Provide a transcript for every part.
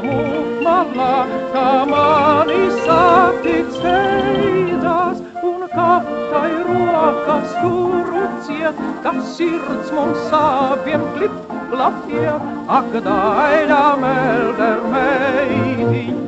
mummalla, kamani saatit steidas, un kattai ruokas juurutsia, kas sirds mums abiem klipp-klappie, ak daina melder meitiņ.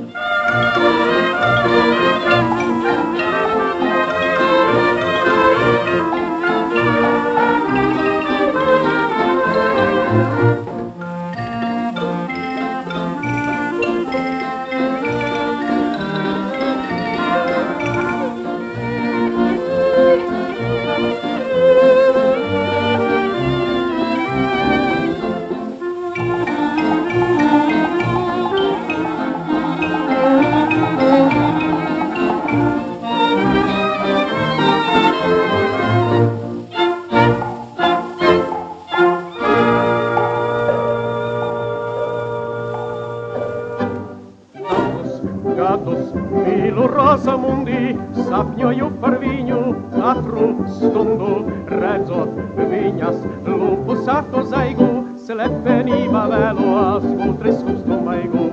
Gadus mīlu Rosamundi, sapņoju par viņu katru stundu, redzot viņas lūpu sartu zaigu, slepenībā vēlos būt riskustu maigu,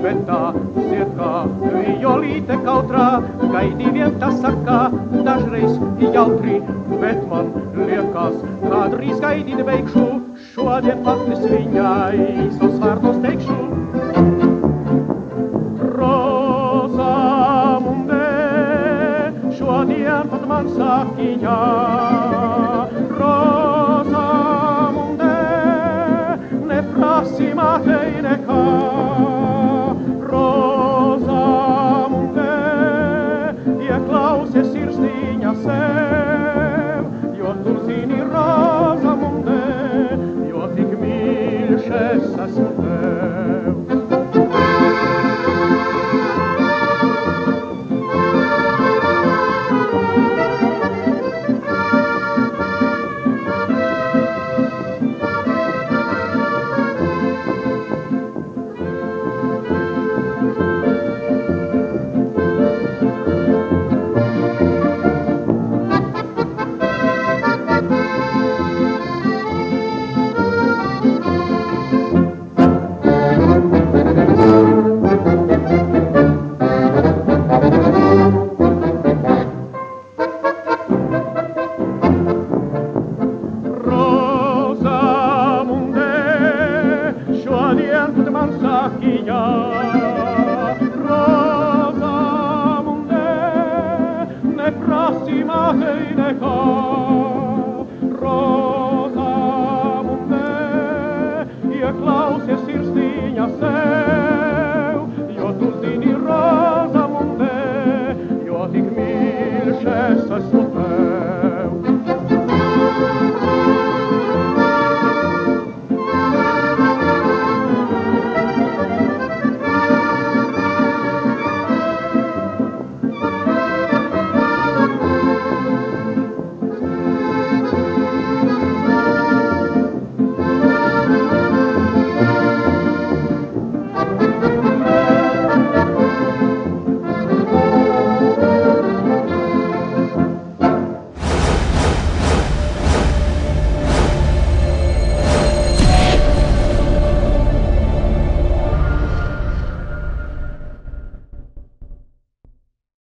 bet tā ziet kā violīte kautrā, gaidi vien tā saka, dažreiz jautri, bet man liekas, kādreiz gaidīt beigšu, šodien faktis viņai savus vārdus teikšu. Šodien pat man sākīja, Rosamunde, neprasi mātei nekā. Rosamunde, ieklausies sirsniņa sev, jo tu zini, Rosamunde, jo tik mīļš es esmu tev. Rosamunde, šodien pat man sākīja.